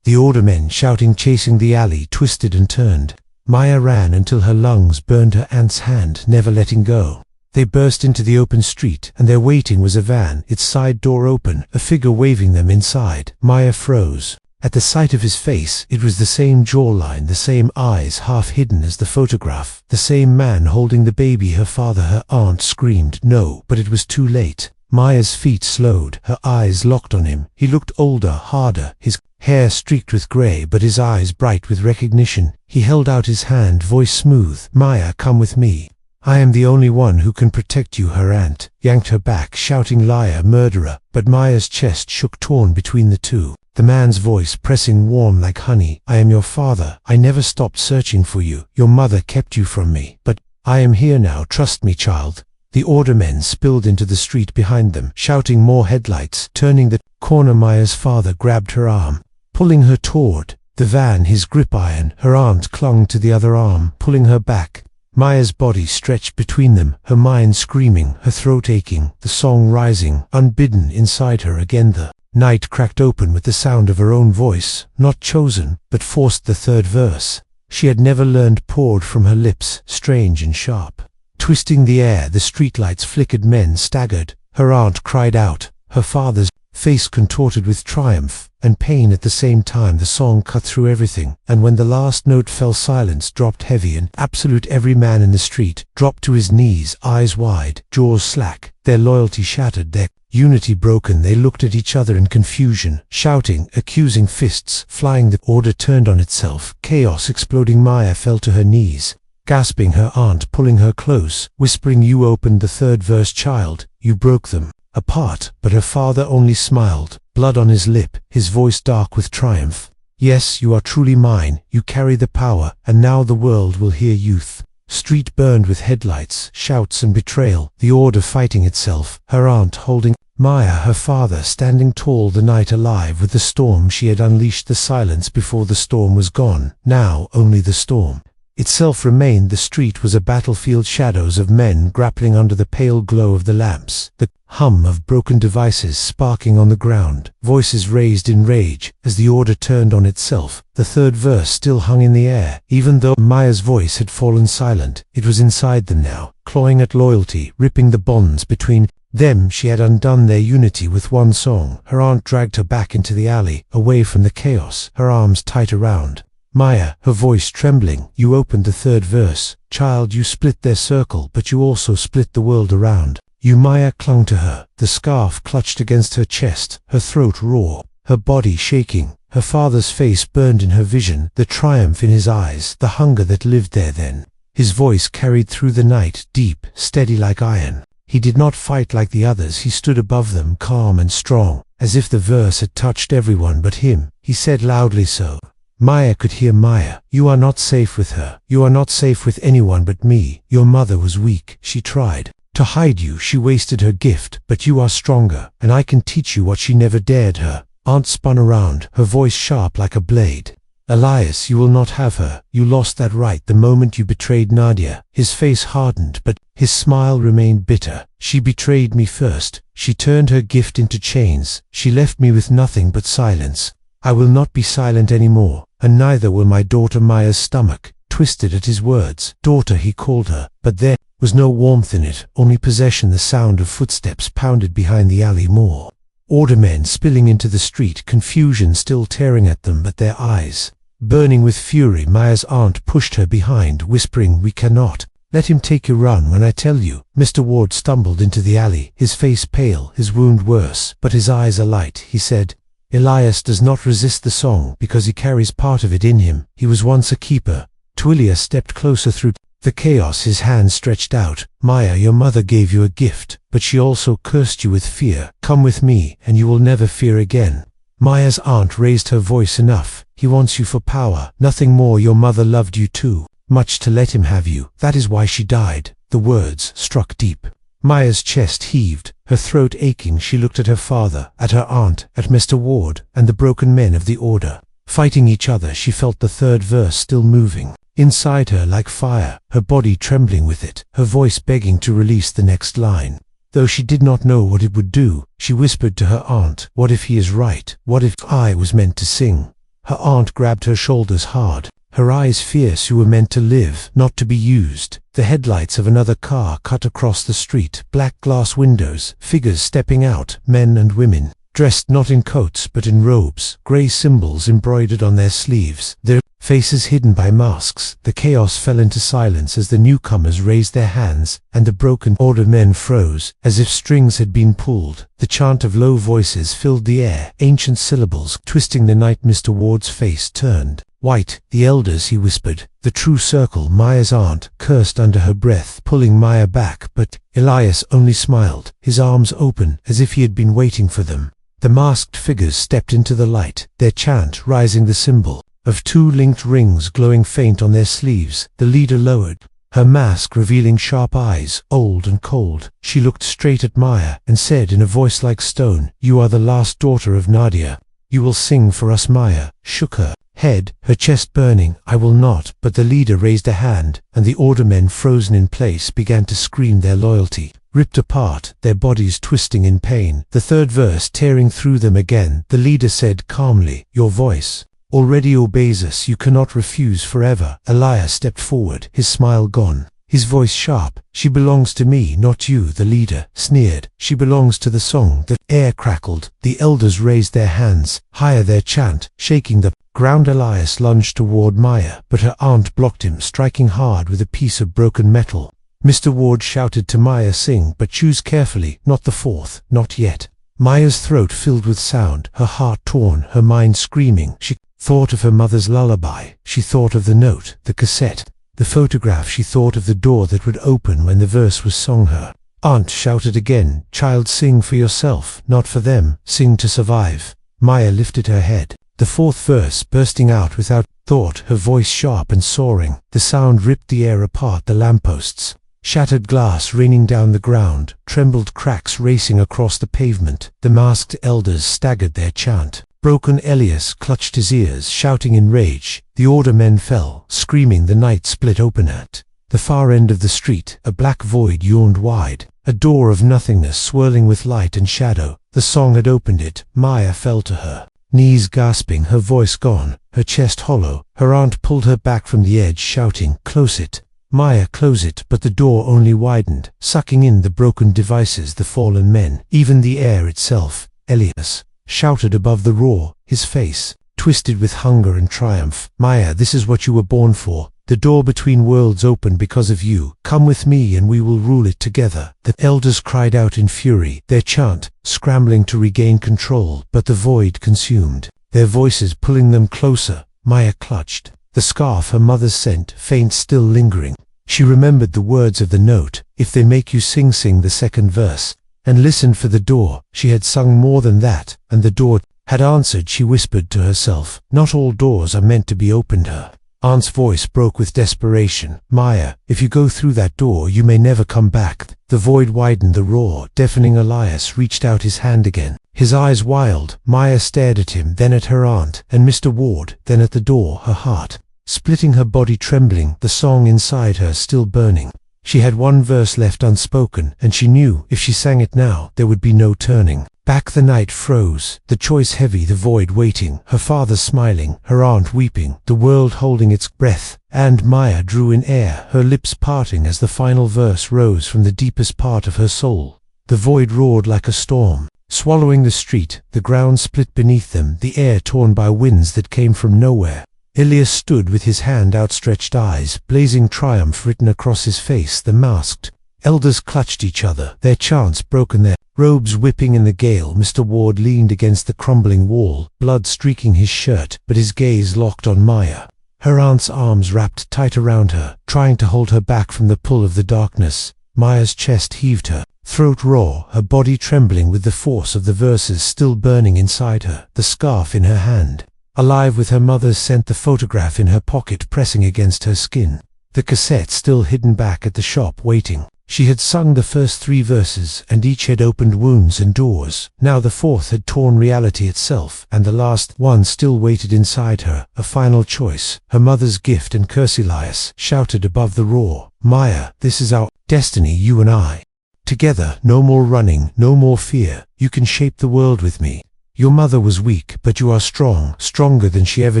The ordermen shouting, chasing. The alley twisted and turned. Maya ran until her lungs burned her aunt's hand, never letting go. They burst into the open street, and their waiting was a van, its side door open, a figure waving them inside. Maya froze. At the sight of his face, it was the same jawline, the same eyes half hidden as the photograph, the same man holding the baby, her father. Her aunt screamed no, but it was too late. Maya's feet slowed, her eyes locked on him. He looked older, harder, his hair streaked with gray, but his eyes bright with recognition. He held out his hand, voice smooth. "Maya, come with me. I am the only one who can protect you." Her aunt yanked her back, shouting, "Liar, murderer!" But Maya's chest shook, torn between the two. The man's voice pressing warm like honey. "I am your father. I never stopped searching for you. Your mother kept you from me. But I am here now. Trust me, child." The ordermen spilled into the street behind them, shouting. More headlights. Turning the corner, Maya's father grabbed her arm, pulling her toward the van, his grip iron. Her aunt clung to the other arm, pulling her back. Maya's body stretched between them, her mind screaming, her throat aching, the song rising, unbidden, inside her. Again the night cracked open with the sound of her own voice, not chosen, but forced. The third verse she had never learned poured from her lips, strange and sharp, twisting the air. The streetlights flickered, men staggered. Her aunt cried out, her father's face contorted with triumph and pain at the same time. The song cut through everything, and when the last note fell, silence dropped heavy and absolute. Every man in the street dropped to his knees, eyes wide, jaws slack, their loyalty shattered, their unity broken. They looked at each other in confusion, shouting, accusing, fists flying. The order turned on itself, chaos exploding. Maya fell to her knees, gasping, her aunt pulling her close, whispering, "You opened the third verse, child, you broke them apart." But her father only smiled, blood on his lip, his voice dark with triumph. "Yes, you are truly mine, you carry the power, and now the world will hear." Youth. Street burned with headlights, shouts and betrayal, the order fighting itself, her aunt holding Maya, her father standing tall, the night alive with the storm. She had unleashed the silence before the storm was gone. Now only the storm itself remained. The street was a battlefield, shadows of men grappling under the pale glow of the lamps, the hum of broken devices sparking on the ground, voices raised in rage as the order turned on itself. The third verse still hung in the air, even though Maya's voice had fallen silent. It was inside them now, clawing at loyalty, ripping the bonds between them. She had undone their unity with one song. Her aunt dragged her back into the alley, away from the chaos, her arms tight around Maya, her voice trembling. "You opened the third verse, child, you split their circle, but you also split the world around you." Maya clung to her, the scarf clutched against her chest, her throat raw, her body shaking. Her father's face burned in her vision, the triumph in his eyes, the hunger that lived there then. His voice carried through the night, deep, steady like iron. He did not fight like the others, he stood above them, calm and strong, as if the verse had touched everyone but him. He said loudly so Maya could hear, "Maya, you are not safe with her. You are not safe with anyone but me. Your mother was weak. She tried to hide you. She wasted her gift, but you are stronger, and I can teach you what she never dared." Her aunt spun around, her voice sharp like a blade. "Elias, you will not have her. You lost that right the moment you betrayed Nadia." His face hardened, but his smile remained bitter. "She betrayed me first. She turned her gift into chains. She left me with nothing but silence. I will not be silent anymore, and neither will my daughter." Maya's stomach twisted at his words. Daughter, he called her, but there was no warmth in it, only possession. The sound of footsteps pounded behind the alley, more ordermen spilling into the street, confusion still tearing at them, but their eyes burning with fury. Maya's aunt pushed her behind, whispering, "We cannot let him take your run when I tell you." Mr. Ward stumbled into the alley, his face pale, his wound worse, but his eyes alight. He said, "Elias does not resist the song because he carries part of it in him. He was once a keeper." Twillia stepped closer through the chaos, his hand stretched out. "Maya, your mother gave you a gift, but she also cursed you with fear. Come with me, and you will never fear again." Maya's aunt raised her voice. "Enough. He wants you for power, nothing more. Your mother loved you too much to let him have you. That is why she died." The words struck deep. Maya's chest heaved, her throat aching. She looked at her father, at her aunt, at Mr. Ward, and the broken men of the order fighting each other. She felt the third verse still moving inside her like fire, her body trembling with it, her voice begging to release the next line. Though she did not know what it would do, she whispered to her aunt, "What if he is right? What if I was meant to sing?" Her aunt grabbed her shoulders hard, her eyes fierce. "You were meant to live, not to be used." The headlights of another car cut across the street, black glass windows, figures stepping out, men and women, dressed not in coats but in robes, grey symbols embroidered on their sleeves, their faces hidden by masks. The chaos fell into silence as the newcomers raised their hands, and the broken order men froze, as if strings had been pulled. The chant of low voices filled the air, ancient syllables twisting the night. Mr. Ward's face turned white. "The elders," he whispered, "the true circle." Maya's aunt cursed under her breath, pulling Maya back, but Elias only smiled, his arms open as if he had been waiting for them. The masked figures stepped into the light, their chant rising, the symbol of two linked rings glowing faint on their sleeves. The leader lowered her mask, revealing sharp eyes, old and cold. She looked straight at Maya and said in a voice like stone, "You are the last daughter of Nadia. You will sing for us." Maya shook her head, her chest burning. "I will not." But the leader raised a hand, and the ordermen, frozen in place, began to scream their loyalty, ripped apart, their bodies twisting in pain, the third verse tearing through them again. The leader said calmly, "Your voice already obeys us. You cannot refuse forever." Elias stepped forward, his smile gone, his voice sharp. She belongs to me, not you, the leader sneered. She belongs to the song. The air crackled. The elders raised their hands, higher their chant, shaking the ground. Elias lunged toward Maya, but her aunt blocked him, striking hard with a piece of broken metal. Mr. Ward shouted to Maya, sing, but choose carefully, not the fourth, not yet. Maya's throat filled with sound, her heart torn, her mind screaming. She thought of her mother's lullaby. She thought of the note, the cassette, the photograph. She thought of the door that would open when the verse was sung. Her aunt shouted again, child, sing for yourself, not for them, sing to survive. Maya lifted her head, the fourth verse bursting out without thought, her voice sharp and soaring. The sound ripped the air apart. The lampposts, shattered glass raining down the ground, trembled cracks racing across the pavement. The masked elders staggered their chant. Broken Elias clutched his ears, shouting in rage. The order men fell, screaming. The night split open at the far end of the street. A black void yawned wide, a door of nothingness swirling with light and shadow. The song had opened it. Maya fell to her knees, gasping, her voice gone, her chest hollow. Her aunt pulled her back from the edge, shouting, close it. Maya, close it, but the door only widened, sucking in the broken devices, the fallen men, even the air itself. Elias shouted above the roar, his face twisted with hunger and triumph. Maya, this is what you were born for. The door between worlds opened because of you. Come with me and we will rule it together. The elders cried out in fury, their chant scrambling to regain control, but the void consumed, their voices pulling them closer. Maya clutched the scarf her mother sent, faint still lingering. She remembered the words of the note, if they make you sing, sing the second verse, and listened for the door. She had sung more than that, and the door had answered. She whispered to herself, not all doors are meant to be opened. Her aunt's voice broke with desperation. Maya, if you go through that door, you may never come back. The void widened, the roar deafening. Elias reached out his hand again, his eyes wild. Maya stared at him, then at her aunt and Mr. Ward, then at the door, her heart splitting, her body trembling, the song inside her still burning. She had one verse left unspoken, and she knew if she sang it now, there would be no turning back. The night froze, the choice heavy, the void waiting, her father smiling, her aunt weeping, the world holding its breath, and Maya drew in air, her lips parting as the final verse rose from the deepest part of her soul. The void roared like a storm, swallowing the street, the ground split beneath them, the air torn by winds that came from nowhere. Elias stood with his hand outstretched, eyes blazing, triumph written across his face. The masked elders clutched each other, their chants broken, their robes whipping in the gale. Mr. Ward leaned against the crumbling wall, blood streaking his shirt, but his gaze locked on Maya. Her aunt's arms wrapped tight around her, trying to hold her back from the pull of the darkness. Maya's chest heaved, her throat raw, her body trembling with the force of the verses still burning inside her. The scarf in her hand, alive with her mother's scent, the photograph in her pocket pressing against her skin, the cassette still hidden back at the shop waiting. She had sung the first three verses, and each had opened wounds and doors. Now the fourth had torn reality itself, and the last one still waited inside her, a final choice, her mother's gift and curse. Elias shouted above the roar, Maya, this is our destiny, you and I. Together, no more running, no more fear. You can shape the world with me. Your mother was weak, but you are strong, stronger than she ever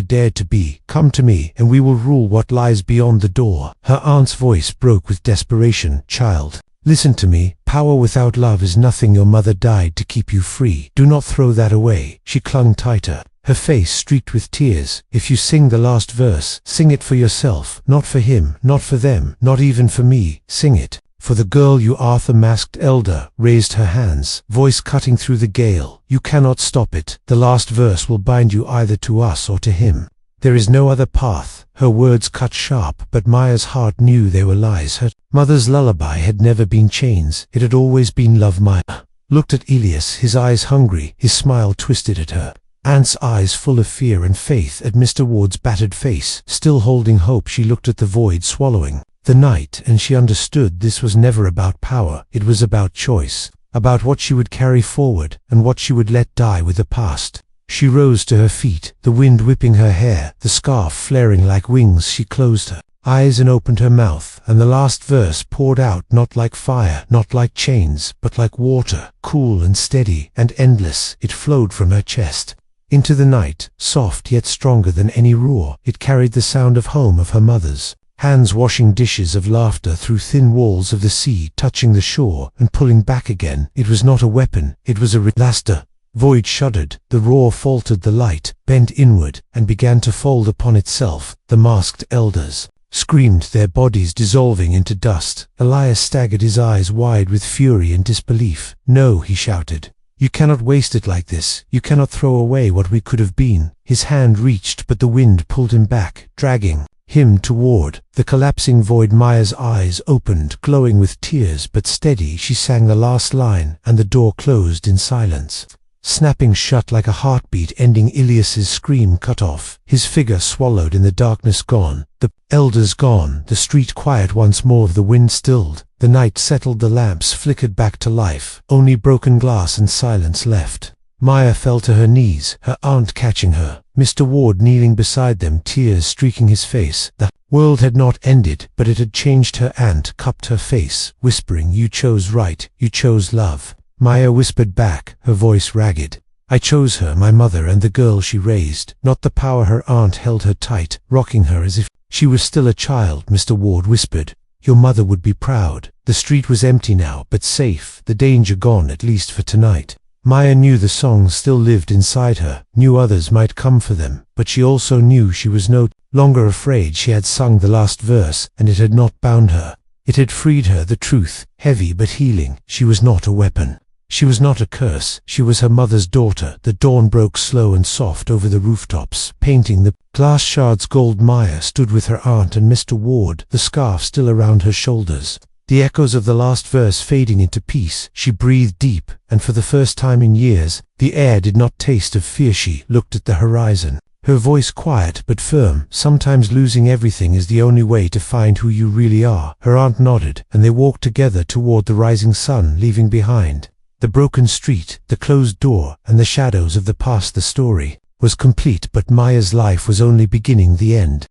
dared to be. Come to me, and we will rule what lies beyond the door. Her aunt's voice broke with desperation. Child, listen to me. Power without love is nothing. Your mother died to keep you free. Do not throw that away. She clung tighter, her face streaked with tears. If you sing the last verse, sing it for yourself, not for him, not for them, not even for me. Sing it for the girl you are. The masked elder raised her hands, voice cutting through the gale. You cannot stop it. The last verse will bind you either to us or to him. There is no other path. Her words cut sharp, but Maya's heart knew they were lies. Her mother's lullaby had never been chains. It had always been love. Maya looked at Elias, his eyes hungry, his smile twisted at her aunt's eyes full of fear and faith, at Mr. Ward's battered face, still holding hope. She looked at the void swallowing the night, and she understood this was never about power. It was about choice, about what she would carry forward and what she would let die with the past. She rose to her feet, the wind whipping her hair, the scarf flaring like wings. She closed her eyes and opened her mouth, and the last verse poured out, not like fire, not like chains, but like water, cool and steady and endless. It flowed from her chest into the night, soft yet stronger than any roar. It carried the sound of home, of her mother's hands washing dishes of laughter through thin walls of the sea, touching the shore and pulling back again. It was not a weapon, it was a Laster. Void shuddered, the roar faltered, the light bent inward and began to fold upon itself. The masked elders screamed, their bodies dissolving into dust. Elias staggered, his eyes wide with fury and disbelief. "No," he shouted. "You cannot waste it like this. You cannot throw away what we could have been." His hand reached, but the wind pulled him back, dragging him toward the collapsing void. Maya's eyes opened, glowing with tears, but steady. She sang the last line, and the door closed in silence, snapping shut like a heartbeat, ending. Ilias's scream cut off, his figure swallowed in the darkness. Gone, the elders gone, the street quiet once more. The wind stilled, the night settled, the lamps flickered back to life. Only broken glass and silence left. Maya fell to her knees, her aunt catching her, Mr. Ward kneeling beside them, tears streaking his face. The world had not ended, but it had changed. Her aunt cupped her face, whispering, "You chose right, you chose love." Maya whispered back, her voice ragged, "I chose her, my mother, and the girl she raised, not the power." Her aunt held her tight, rocking her as if she was still a child. Mr. Ward whispered, "Your mother would be proud." The street was empty now, but safe, the danger gone, at least for tonight. Maya knew the songs still lived inside her, knew others might come for them, but she also knew she was no longer afraid. She had sung the last verse, and it had not bound her. It had freed her, the truth, heavy but healing. She was not a weapon. She was not a curse. She was her mother's daughter. The dawn broke slow and soft over the rooftops, painting the glass shards gold. Maya stood with her aunt and Mr. Ward, the scarf still around her shoulders, the echoes of the last verse fading into peace. She breathed deep, and for the first time in years, the air did not taste of fear. She looked at the horizon, her voice quiet but firm. "Sometimes losing everything is the only way to find who you really are." Her aunt nodded, and they walked together toward the rising sun, leaving behind the broken street, the closed door, and the shadows of the past. The story was complete, but Maya's life was only beginning. The end